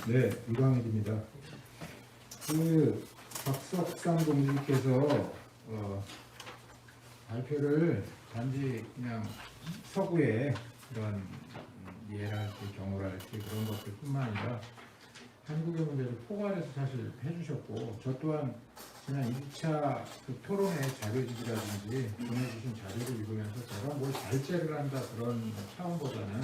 네, 이광일입니다. 박석상 동지께서 발표를 단지 그냥 서구의 그런 이해랄지 경우랄지 그런 것들뿐만 아니라 한국의 문제를 포괄해서 사실 해주셨고, 저 또한 지난 1차 토론회 자료집이라든지 보내주신 자료를 읽으면서 제가 뭘 발제를 한다 그런 차원보다는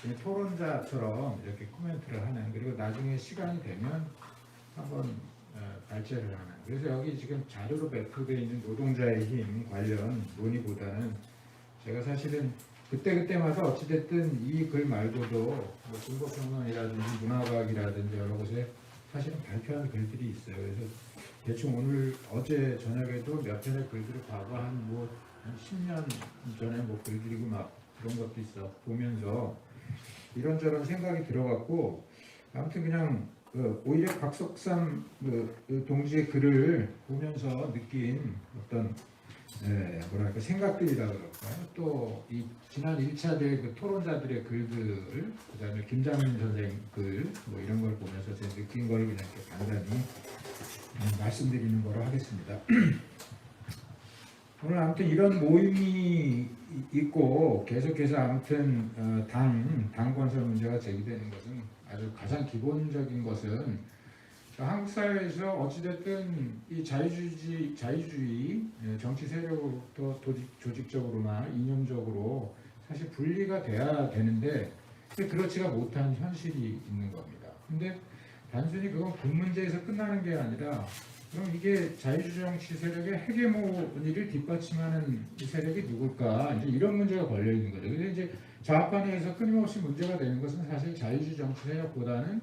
그냥 토론자처럼 이렇게 코멘트를 하는, 그리고 나중에 시간이 되면 한번 발제를 하는. 그래서 여기 지금 자료로 배포되어 있는 노동자의 힘 관련 논의보다는 제가 사실은 그때마다 어찌됐든 이 글 말고도 뭐 중국평론이라든지 문화과학이라든지 여러 곳에 사실은 발표한 글들이 있어요. 그래서 대충 오늘 어제 저녁에도 몇 편의 글들을 과거 한 10년 전에 글들이고 막 그런 것도 있어 보면서 이런저런 생각이 들어갔고, 아무튼 그냥 오히려 박석삼 동지의 글을 보면서 느낀 어떤 뭐랄까 생각들이라 그럴까요? 또 이 지난 1차 대 토론자들의 글들, 그다음에 김장민 선생 글 이런 걸 보면서 제가 느낀 걸 그냥 이렇게 간단히 말씀드리는 거로 하겠습니다. 오늘 아무튼 이런 모임이 있고 계속해서 아무튼 당 건설 문제가 제기되는 것은 아주 가장 기본적인 것은 한국 사회에서 어찌됐든 이 자유주의 정치 세력으로부터 조직적으로나 이념적으로 사실 분리가 돼야 되는데 그렇지가 못한 현실이 있는 겁니다. 근데 단순히 그건 그 문제에서 끝나는 게 아니라 그럼 이게 자유주의 정치 세력의 헤게모니를 뒷받침하는 이 세력이 누굴까? 이제 이런 문제가 걸려 있는 거죠. 근데 이제 좌판에서 끊임없이 문제가 되는 것은 사실 자유주의 정치 세력보다는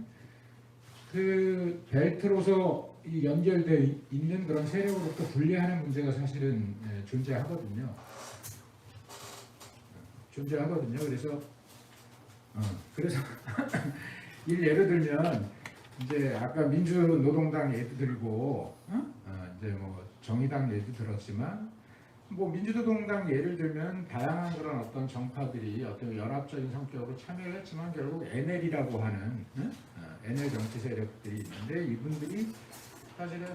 그 벨트로서 연결되어 있는 그런 세력으로부터 분리하는 문제가 사실은 존재하거든요. 그래서 예를 들면 이제 아까 민주노동당 예도 들고 이제 정의당 예도 들었지만 민주노동당 예를 들면 다양한 그런 어떤 정파들이 어떤 연합적인 성격으로 참여를 했지만 결국 NL이라고 하는 NL 정치 세력들이 있는데 이분들이 사실은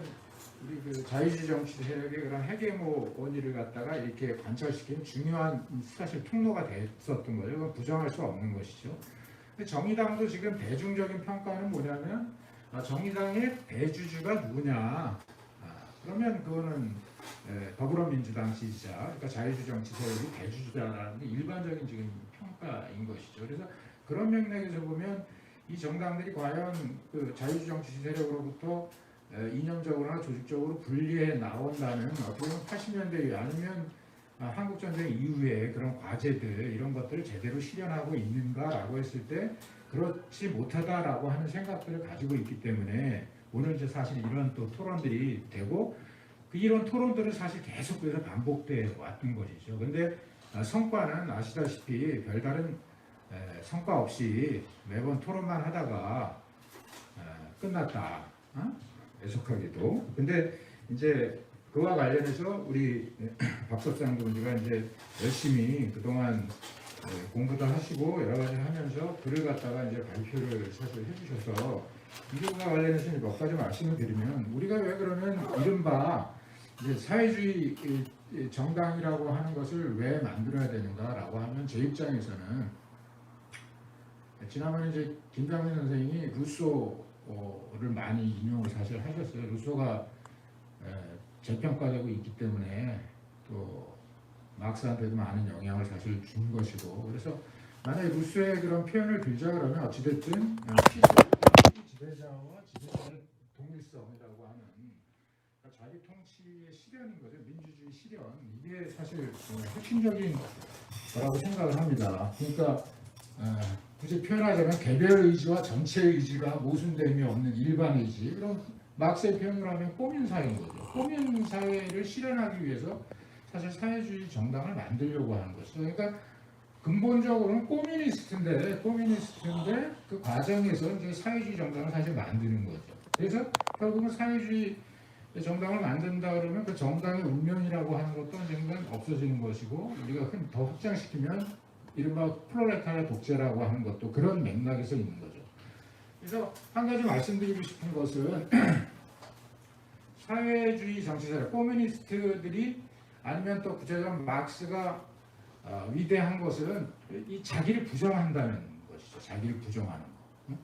우리 그 자유주의 정치 세력의 그런 헤게모니를 갖다가 이렇게 관철시킨 중요한 사실 통로가 됐었던 거죠. 그건 부정할 수 없는 것이죠. 근데 정의당도 지금 대중적인 평가는 뭐냐면 정의당의 대주주가 누구냐? 그러면 그거는 더불어민주당 지지자, 그러니까 자유주의 정치 세력이 대주주자라는 게 일반적인 지금 평가인 것이죠. 그래서 그런 맥락에서 보면 이 정당들이 과연 그 자유주의 정치 세력으로부터 이념적으로나 조직적으로 분리해 나온다는 어떻게 보면 80년대 아니면 한국전쟁 이후에 그런 과제들 이런 것들을 제대로 실현하고 있는가라고 했을 때 그렇지 못하다라고 하는 생각들을 가지고 있기 때문에 오늘 이제 사실 이런 또 토론들이 되고 이런 토론들은 사실 계속해서 반복돼 왔던 것이죠. 근데 성과는 아시다시피 별다른 성과 없이 매번 토론만 하다가 끝났다. 애석하게도. 근데 이제 그와 관련해서 우리 박석상 동지가 이제 열심히 그동안 공부도 하시고 여러 가지 하면서 글을 갖다가 이제 발표를 사실 해주셔서 이거와 관련해서 몇 가지 말씀을 드리면 우리가 왜 그러면 이른바 이제 사회주의 정당이라고 하는 것을 왜 만들어야 되는가라고 하면 제 입장에서는 지난번에 이제 김장민 선생이 루소를 많이 인용을 사실 하셨어요. 루소가 재평가되고 있기 때문에 또 막스한테도 많은 영향을 사실 준 것이고, 그래서 만약에 루소의 그런 표현을 들자 그러면 어찌됐든 지배자와 지배자의 동일성이라고 하는 자기 통치의 실현인 거죠. 민주주의 실현. 이게 사실 핵심적인 거라고 생각을 합니다. 그러니까 굳이 표현하자면 개별 의지와 전체 의지가 모순됨이 없는 일반 의지, 이런 막스의 표현을 하면 꼬민 사회인 거죠. 꼬민 사회를 실현하기 위해서 사실 사회주의 정당을 만들려고 하는 것이죠. 그러니까 근본적으로는 꼬미니스트인데 그 과정에서 이제 사회주의 정당을 사실 만드는 거죠. 그래서 결국은 사회주의 정당을 만든다 그러면 그 정당의 운명이라고 하는 것도 언젠간 없어지는 것이고, 우리가 더 확장시키면 이른바 프롤레타리아 독재라고 하는 것도 그런 맥락에서 있는 거죠. 그래서 한 가지 말씀드리고 싶은 것은 사회주의 정치 세력, 코뮤니스트들이 아니면 또 구체적으로 막스가 위대한 것은 이 자기를 부정한다는 것이죠. 자기를 부정하는 거.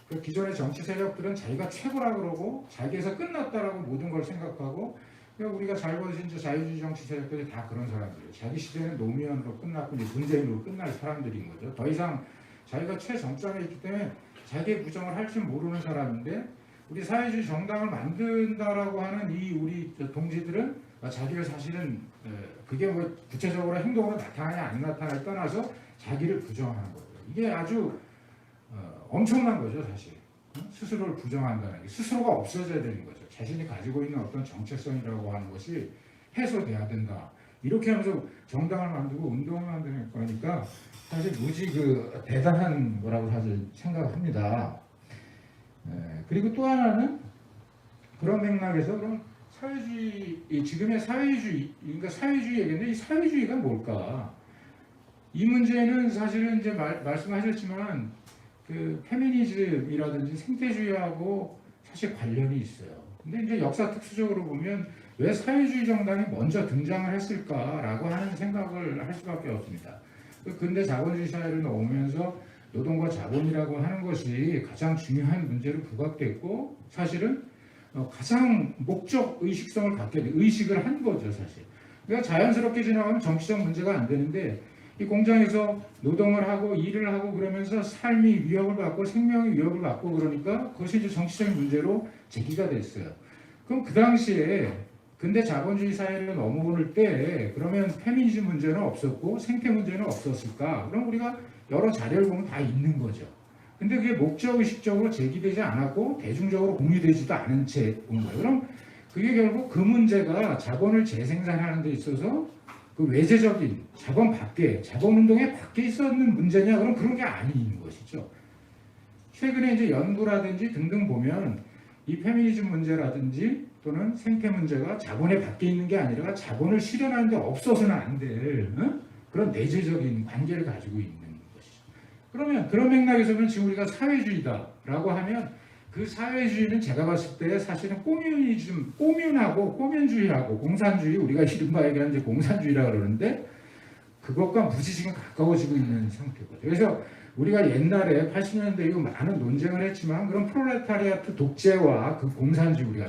그 기존의 정치 세력들은 자기가 최고라고 그러고 자기에서 끝났다라고 모든 걸 생각하고, 그러니까 우리가 잘 보신 자유주의 정치 세력들이 다 그런 사람들이에요. 자기 시대는 노무현으로 끝났고 이제 문재인으로 끝날 사람들인 거죠. 더 이상 자기가 최정점에 있기 때문에 자기의 부정을 할 줄 모르는 사람인데, 우리 사회주의 정당을 만든다라고 하는 이 우리 동지들은 자기를 사실은 그게 뭐 구체적으로 행동으로 나타나냐 안 나타나냐를 떠나서 자기를 부정하는 거예요. 이게 아주 엄청난 거죠, 사실. 스스로를 부정한다는 게 스스로가 없어져야 되는 거죠. 자신이 가지고 있는 어떤 정체성이라고 하는 것이 해소돼야 된다. 이렇게 하면서 정당을 만들고 운동을 만드는 거니까 사실 무지 대단한 거라고 사실 생각합니다. 그리고 또 하나는 그런 맥락에서 그럼 사회주의, 지금의 사회주의, 그러니까 사회주의 얘기인데 이 사회주의가 뭘까? 이 문제는 사실은 이제 말씀하셨지만 그 페미니즘이라든지 생태주의하고 사실 관련이 있어요. 근데 이제 역사 특수적으로 보면 왜 사회주의 정당이 먼저 등장을 했을까라고 하는 생각을 할 수밖에 없습니다. 근대 자본주의 사회를 오면서 노동과 자본이라고 하는 것이 가장 중요한 문제로 부각됐고, 사실은 가장 목적 의식성을 갖게 돼 의식을 한 거죠, 사실. 그러니까 자연스럽게 지나가면 정치적 문제가 안 되는데, 이 공장에서 노동을 하고 일을 하고 그러면서 삶이 위협을 받고 생명이 위협을 받고 그러니까 그것이 이제 정치적인 문제로 제기가 됐어요. 그럼 그 당시에 근대 자본주의 사회를 넘어올 때 그러면 페미니즘 문제는 없었고 생태 문제는 없었을까? 그럼 우리가 여러 자료를 보면 다 있는 거죠. 근데 그게 목적의식적으로 제기되지 않았고 대중적으로 공유되지도 않은 채 온 거예요. 그럼 그게 결국 그 문제가 자본을 재생산하는 데 있어서 그 외재적인 자본 밖에, 자본운동에 밖에 있었는 문제냐? 그럼 그런 게 아닌 것이죠. 최근에 이제 연구라든지 등등 보면 이 페미니즘 문제라든지 또는 생태 문제가 자본의 밖에 있는 게 아니라 자본을 실현하는 데 없어서는 안 될 그런 내재적인 관계를 가지고 있는 것이죠. 그러면 그런 맥락에서 보면 지금 우리가 사회주의다라고 하면 그 사회주의는 제가 봤을 때 사실은 꼬뮌이즘, 꼬뮌하고 꼬면주의하고 공산주의, 우리가 이른바 얘기하는 이제 공산주의라고 그러는데 그것과 무지 지금 가까워지고 있는 상태거든요. 그래서 우리가 옛날에 80년대 이후 많은 논쟁을 했지만 그런 프롤레타리아트 독재와 그 공산주의 우리가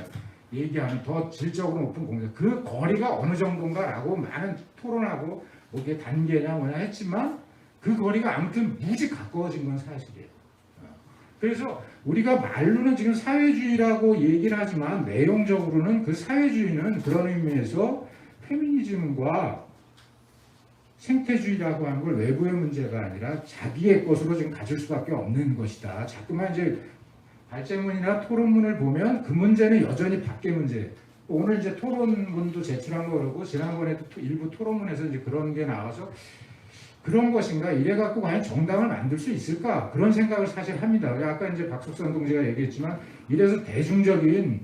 얘기하는 더 질적으로 높은 공산, 그 거리가 어느 정도인가라고 많은 토론하고 이게 단계냐 뭐냐 했지만 그 거리가 아무튼 무지 가까워진 건 사실이에요. 그래서 우리가 말로는 지금 사회주의라고 얘기를 하지만 내용적으로는 그 사회주의는 그런 의미에서 페미니즘과 생태주의라고 하는 걸 외부의 문제가 아니라 자기의 것으로 지금 가질 수밖에 없는 것이다. 자꾸만 이제 발제문이나 토론문을 보면 그 문제는 여전히 밖의 문제. 오늘 이제 토론문도 제출한 거 그러고 지난번에도 일부 토론문에서 이제 그런 게 나와서 그런 것인가? 이래 갖고 과연 정당을 만들 수 있을까? 그런 생각을 사실 합니다. 아까 이제 박석선 동지가 얘기했지만 이래서 대중적인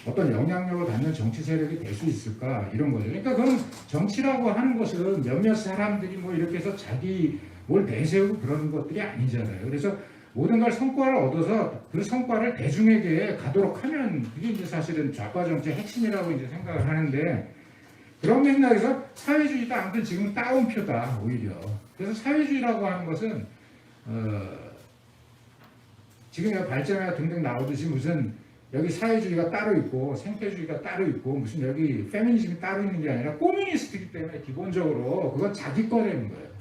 어떤 영향력을 갖는 정치 세력이 될 수 있을까? 이런 거죠. 그러니까 그건 정치라고 하는 것은 몇몇 사람들이 뭐 이렇게 해서 자기 뭘 내세우고 그러는 것들이 아니잖아요. 그래서 모든 걸 성과를 얻어서 그 성과를 대중에게 가도록 하면 그게 이제 사실은 좌파 정치의 핵심이라고 이제 생각을 하는데, 그런 맥락에서 사회주의도 아무튼 지금 따옴표다 오히려. 그래서 사회주의라고 하는 것은 지금 여기 발전이나 등등 나오듯이 무슨 여기 사회주의가 따로 있고 생태주의가 따로 있고 무슨 여기 페미니즘이 따로 있는 게 아니라 꼬뮤니스트이기 때문에 기본적으로 그건 자기 거라는 거예요.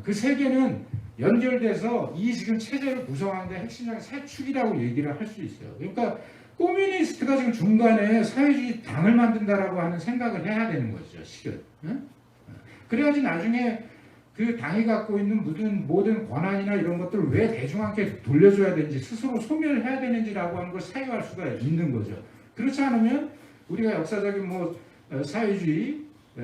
그 세 개는 연결돼서 이 지금 체제를 구성하는데 핵심적인 세 축이라고 얘기를 할 수 있어요. 그러니까 꼬뮤니스트가 지금 중간에 사회주의 당을 만든다라고 하는 생각을 해야 되는 거죠, 실은. 그래야지 나중에 그 당이 갖고 있는 모든 권한이나 이런 것들을 왜 대중한테 돌려줘야 되는지, 스스로 소멸을 해야 되는지라고 하는 걸 사유할 수가 있는 거죠. 그렇지 않으면 우리가 역사적인 뭐 사회주의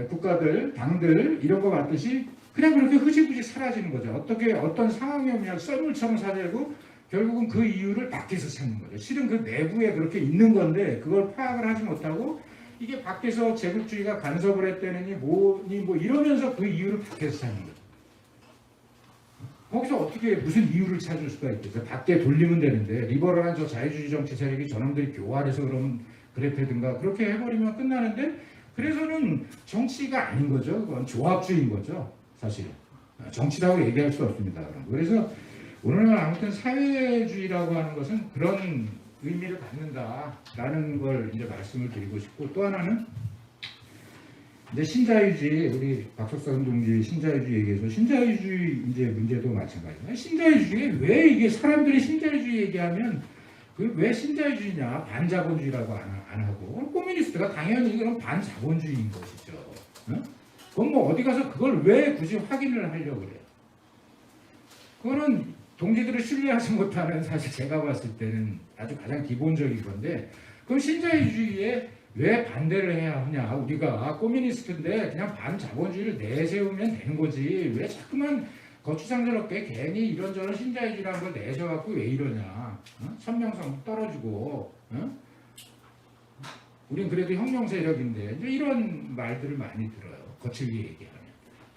국가들, 당들 이런 거 봤듯이 그냥 그렇게 흐지부지 사라지는 거죠. 어떤 상황이 오면 썰물처럼 사라지고 결국은 그 이유를 밖에서 찾는 거죠. 실은 그 내부에 그렇게 있는 건데 그걸 파악을 하지 못하고 이게 밖에서 제국주의가 간섭을 했다느니 뭐니 뭐 이러면서 그 이유를 밖에서 찾는 거죠. 거기서 어떻게 무슨 이유를 찾을 수가 있겠어요? 밖에 돌리면 되는데 리버럴한 저 자유주의 정치 세력이 저놈들이 교활해서 그럼 그랬다든가 그렇게 해버리면 끝나는데 그래서는 정치가 아닌 거죠. 그건 조합주의인 거죠. 사실 정치라고 얘기할 수 없습니다. 그래서 오늘날 아무튼 사회주의라고 하는 것은 그런 의미를 갖는다라는 걸 이제 말씀을 드리고 싶고 또 하나는 이제 신자유주의 우리 박석선 동지 신자유주의 얘기해서 신자유주의 이제 문제도 마찬가지예요. 신자유주의 왜 이게 사람들이 신자유주의 얘기하면 그 왜 신자유주의냐 반자본주의라고 안 하고 코뮤니스트가 당연히 그런 반자본주의인 것이죠. 응? 그건 뭐 어디 가서 그걸 왜 굳이 확인을 하려고 그래요? 그거는 동지들을 신뢰하지 못하는 사실 제가 봤을 때는 아주 가장 기본적인 건데 그럼 신자유주의에 왜 반대를 해야 하냐? 우리가 코뮤니스트인데 그냥 반자본주의를 내세우면 되는 거지. 왜 자꾸만 거추장스럽게 괜히 이런저런 신자유주의라는 걸 내세워갖고 왜 이러냐? 어? 선명성 떨어지고 어? 우린 그래도 혁명 세력인데 이제 이런 말들을 많이 들어요. 거칠게 얘기하면.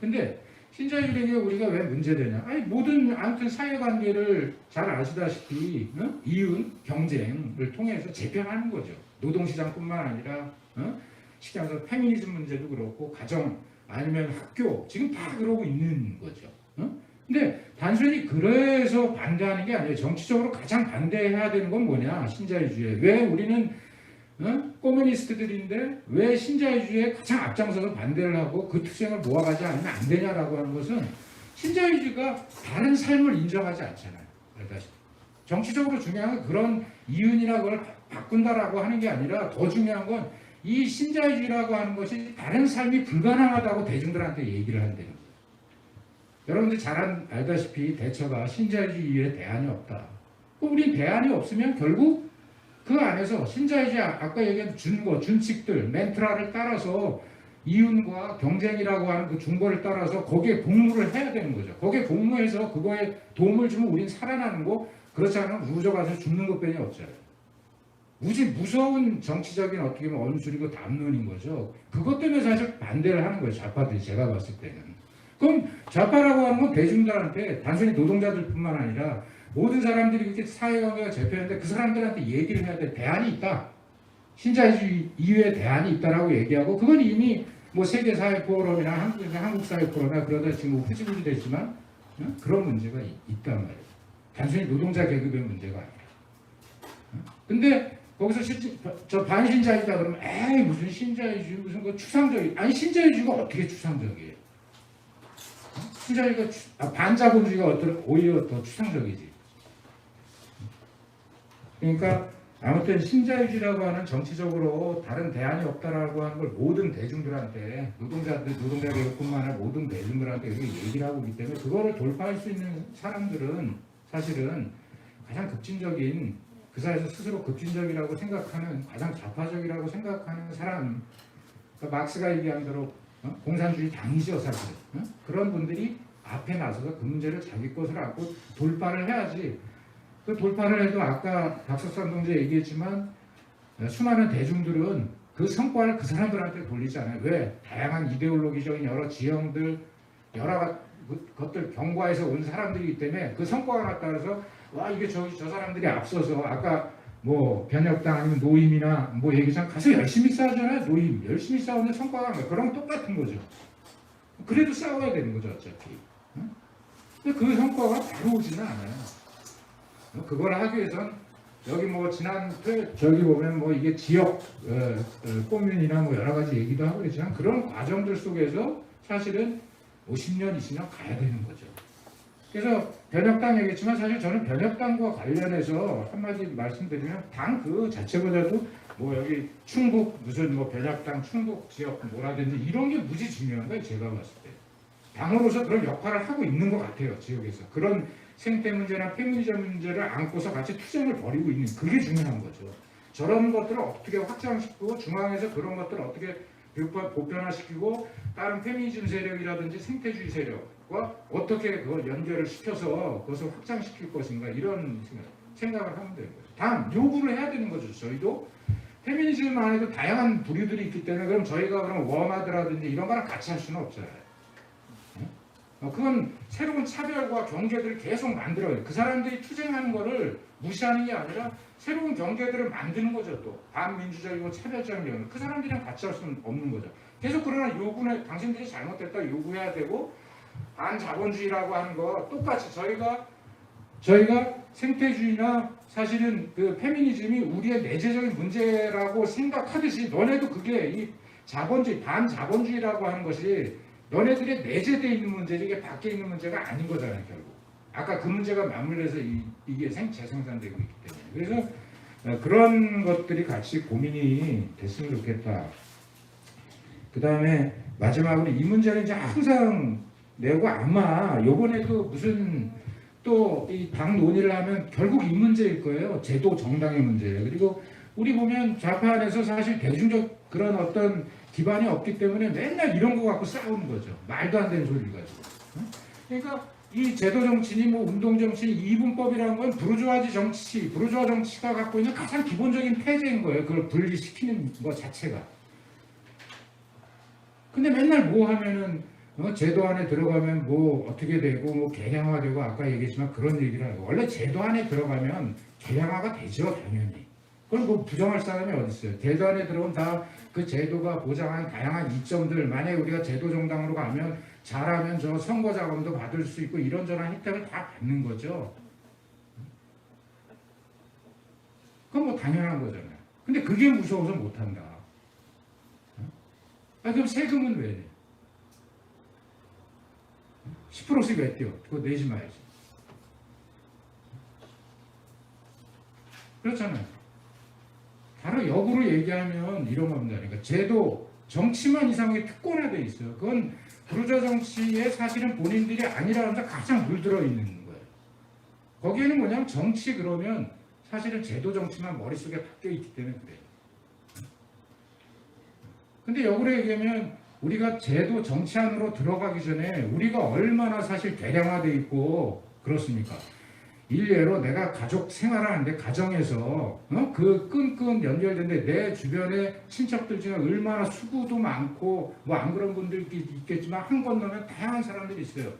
근데 신자유주의가 우리가 왜 문제되냐? 아니 모든 아무튼 사회관계를 잘 아시다시피 어? 이윤, 경쟁을 통해서 재편하는 거죠. 노동시장뿐만 아니라 시장에서 페미니즘 문제도 그렇고 가정 아니면 학교 지금 다 그러고 있는 거죠. 근데 단순히 그래서 반대하는 게 아니에요. 정치적으로 가장 반대해야 되는 건 뭐냐? 신자유주의. 왜 우리는 코뮤니스트들인데 왜 신자유주의에 가장 앞장서서 반대를 하고 그 특성을 모아가지 않으면 안 되냐라고 하는 것은 신자유주의가 다른 삶을 인정하지 않잖아요. 정치적으로 중요한 건 그런 이윤이나 그걸 바꾼다라고 하는 게 아니라 더 중요한 건 이 신자유주의라고 하는 것이 다른 삶이 불가능하다고 대중들한테 얘기를 한다는 거예요. 여러분들 잘 알다시피 대처가 신자유주의에 대안이 없다. 우린 대안이 없으면 결국 그 안에서 신자유주의 아까 얘기한 준칙들, 멘트라를 따라서 이윤과 경쟁이라고 하는 그 중거를 따라서 거기에 복무를 해야 되는 거죠. 거기에 복무해서 그거에 도움을 주면 우린 살아나는 거 그렇지 않으면 우저가서 죽는 것뿐이 없잖아요. 무서운 정치적인 어떻게 보면 언술이고 담론인 거죠. 그것 때문에 사실 반대를 하는 거예요. 좌파들이 제가 봤을 때는. 그럼 좌파라고 하는 건 대중들한테 단순히 노동자들뿐만 아니라 모든 사람들이 이렇게 사회관계가 재편했는데 그 사람들한테 얘기를 해야 돼. 대안이 있다. 신자유주의 이외에 대안이 있다라고 얘기하고 그건 이미 뭐 세계사회포럼이나 한국사회포럼이나 그러다 지금 후지불이 됐지만 그런 문제가 있단 말이에요. 단순히 노동자 계급의 문제가 아니라. 근데 거기서 저 반신자유다 그러면 에이 무슨 신자유주의 무슨 그 추상적이 아니 신자유주의가 어떻게 추상적이에요? 신자유주의가 반자본주의가 오히려 더 추상적이지. 그러니까 아무튼 신자유주의라고 하는 정치적으로 다른 대안이 없다라고 하는 걸 모든 대중들한테 노동자 계급뿐만 아니라 모든 대중들한테 이렇게 얘기를 하고 있기 때문에 그거를 돌파할 수 있는 사람들은 사실은 가장 급진적인 그 사회에서 스스로 급진적이라고 생각하는 가장 좌파적이라고 생각하는 사람 그러니까 막스가 얘기한 대로 공산주의 당이죠 사실 그런 분들이 앞에 나서서 그 문제를 자기 것으로 안고 돌파를 해야지 그 돌파를 해도 아까 박석선 동지 얘기했지만 수많은 대중들은 그 성과를 그 사람들한테 돌리지 않아요. 왜? 다양한 이데올로기적인 여러 지형들 여러 것들 경과에서 온 사람들이기 때문에 그 성과가 나타나서 와 이게 저 사람들이 앞서서 아까 뭐 변혁당 아니면 노임이나 뭐 얘기장 가서 열심히 싸우잖아요. 노임 열심히 싸우는 성과가 안 나요. 그럼 똑같은 거죠. 그래도 싸워야 되는 거죠 어차피. 근데 그 성과가 바로 오지는 않아요. 그걸 하기 위해선 여기 뭐 지난 저기 보면 뭐 이게 지역 꼬뮌이나 뭐 여러 가지 얘기도 하고 그랬지만 그런 과정들 속에서 사실은 50년, 20년 가야 되는 거죠. 그래서 변혁당 얘기했지만 사실 저는 변혁당과 관련해서 한마디 말씀드리면 당 그 자체보다도 뭐 여기 충북 무슨 뭐 변혁당 충북 지역 뭐라든지 이런 게 무지 중요한 거예요. 제가 봤을 때. 당으로서 그런 역할을 하고 있는 것 같아요. 지역에서. 그런 생태 문제나 페미니즘 문제를 안고서 같이 투쟁을 벌이고 있는 그게 중요한 거죠. 저런 것들을 어떻게 확장시키고 중앙에서 그런 것들을 어떻게 보편화시키고 다른 페미니즘 세력이라든지 생태주의 세력과 어떻게 그걸 연결을 시켜서 그것을 확장시킬 것인가 이런 생각을 하면 되는 거죠. 단 요구를 해야 되는 거죠. 저희도 페미니즘 안에도 다양한 부류들이 있기 때문에 그럼 저희가 그럼 워마드라든지 이런 거랑 같이 할 수는 없잖아요. 그건 새로운 차별과 경계들을 계속 만들어요. 그 사람들이 투쟁하는 거를 무시하는 게 아니라 새로운 경계들을 만드는 거죠. 또 반민주적이고 차별적인 경우 그 사람들이랑 같이 할 수는 없는 거죠. 계속 그러나 요구는 당신들이 잘못됐다 요구해야 되고 반자본주의라고 하는 거 똑같이 저희가 생태주의나 사실은 그 페미니즘이 우리의 내재적인 문제라고 생각하듯이 너네도 그게 이 자본주의 반자본주의라고 하는 것이 너네들의 내재되어 있는 문제지 이게 밖에 있는 문제가 아닌 거잖아요. 결국 아까 그 문제가 맞물려서 이게 재생산되고 있기 때문에 그래서 그런 것들이 같이 고민이 됐으면 좋겠다. 그 다음에 마지막으로 이 문제는 이제 항상 내고 아마 요번에도 무슨 또 이 당 논의를 하면 결국 이 문제일 거예요. 제도 정당의 문제예요. 그리고 우리 보면 좌파안에서 사실 대중적 그런 어떤 기반이 없기 때문에 맨날 이런 거 갖고 싸우는 거죠. 말도 안 되는 소리를 가지고. 그러니까 이 제도 정치니 뭐 운동 정치니 이분법이라는 건 부르주아 정치가 갖고 있는 가장 기본적인 폐해인 거예요. 그걸 분리시키는 것 자체가. 근데 맨날 뭐 하면은 제도 안에 들어가면 뭐 어떻게 되고 뭐 개량화되고 아까 얘기했지만 그런 얘기를 하고 원래 제도 안에 들어가면 개량화가 되죠 당연히. 그건 뭐 부정할 사람이 어디 있어요. 제도 안에 들어온 다 그 제도가 보장한 다양한 이점들 만약에 우리가 제도 정당으로 가면 잘하면 저 선거 자금도 받을 수 있고 이런저런 혜택을 다 받는 거죠. 그건 뭐 당연한 거잖아요. 근데 그게 무서워서 못한다. 그럼 세금은 왜 내? 10%씩 왜 떼요? 그거 내지 말지. 그렇잖아요. 바로 역으로 얘기하면 이런 겁니다. 그러니까 제도, 정치만 이상하게 특권화되어 있어요. 그건 부르주아 정치에 사실은 본인들이 아니라면서 가장 물들어 있는 거예요. 거기에는 뭐냐면 정치 그러면 사실은 제도 정치만 머릿속에 박혀 있기 때문에 그래요. 근데 역으로 얘기하면 우리가 제도 정치 안으로 들어가기 전에 우리가 얼마나 사실 개량화되어 있고 그렇습니까? 일례로 내가 가족 생활하는데 가정에서 그 끈끈 연결된데 내 주변에 친척들 중에 얼마나 수구도 많고 뭐 안 그런 분들이 있겠지만 한 건너면 다양한 사람들이 있어요.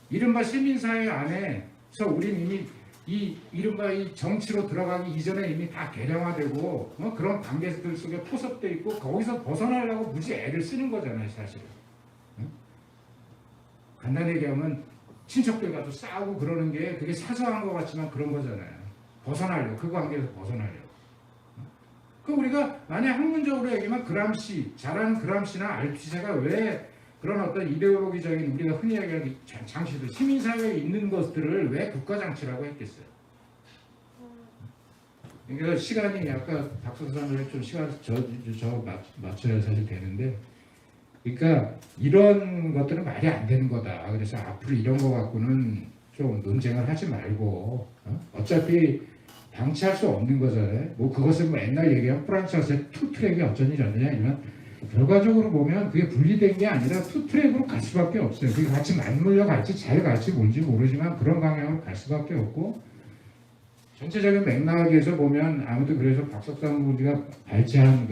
이른바 시민사회 안에서 우리는 이미 이 이른바 이 정치로 들어가기 이전에 이미 다 개량화되고 그런 관계들 속에 포섭돼 있고 거기서 벗어나려고 무지 애를 쓰는 거잖아요, 사실은. 간단히 얘기하면 친척들과도 싸우고 그러는 게 그게 사소한 것 같지만 그런 거잖아요. 벗어나려고 그 관계에서 벗어나려고. 그 우리가 만약 학문적으로 얘기하면 그람시 잘하는 그람시나 알투세가 왜 그런 어떤 이데올로기적인 우리가 흔히 얘기하는 장치들 시민사회에 있는 것들을 왜 국가장치라고 했겠어요. 그러니까 시간이 아까 박선생님 좀 시간 맞춰야 사실 되는데 그러니까 이런 것들은 말이 안 되는 거다. 그래서 앞으로 이런 거 갖고는 좀 논쟁을 하지 말고 어차피 방치할 수 없는 거잖아요. 뭐 그것을 뭐 옛날 얘기한 프랑스에서 투트랙이 어쩌니 저쩌냐 아니면 결과적으로 보면 그게 분리된 게 아니라 투트랙으로 갈 수밖에 없어요. 그게 같이 맞물려 갈지 잘 갈지 뭔지 모르지만 그런 방향으로 갈 수밖에 없고 전체적인 맥락에서 보면 아무튼 그래서 박석상 부지가 발제한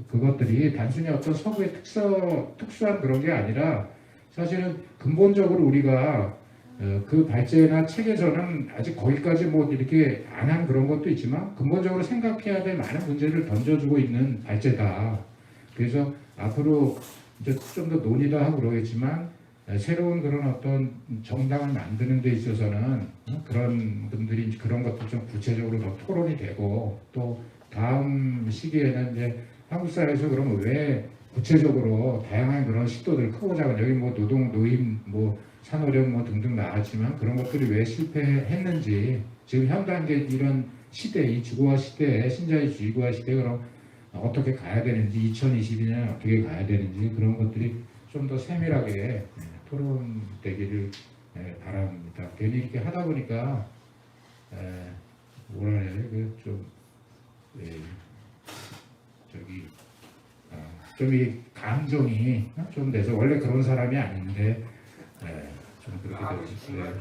그것들이 단순히 어떤 서구의 특수한 그런 게 아니라 사실은 근본적으로 우리가 그 발제나 책에서는 아직 거기까지 뭐 이렇게 안 한 그런 것도 있지만 근본적으로 생각해야 될 많은 문제를 던져주고 있는 발제다. 그래서 앞으로 이제 좀 더 논의도 하고 그러겠지만 새로운 그런 어떤 정당을 만드는 데 있어서는 그런 분들이 그런 것도 좀 구체적으로 더 토론이 되고 또 다음 시기에는 이제 한국 사회에서 그러면 왜 구체적으로 다양한 그런 시도들 크고 작은 여기 뭐 노동 노임 뭐 산후령 뭐 등등 나왔지만 그런 것들이 왜 실패했는지 지금 현 단계 이런 시대 이 주거화 시대에 신자유주의화 시대 그럼 어떻게 가야 되는지 2022년에 어떻게 가야 되는지 그런 것들이 좀 더 세밀하게 토론되기를 바랍니다. 괜히 이렇게 하다 보니까 뭐라 해야 돼? 좀 좀 이 감정이 좀 돼서 원래 그런 사람이 아닌데 좀 그렇게 됐어요.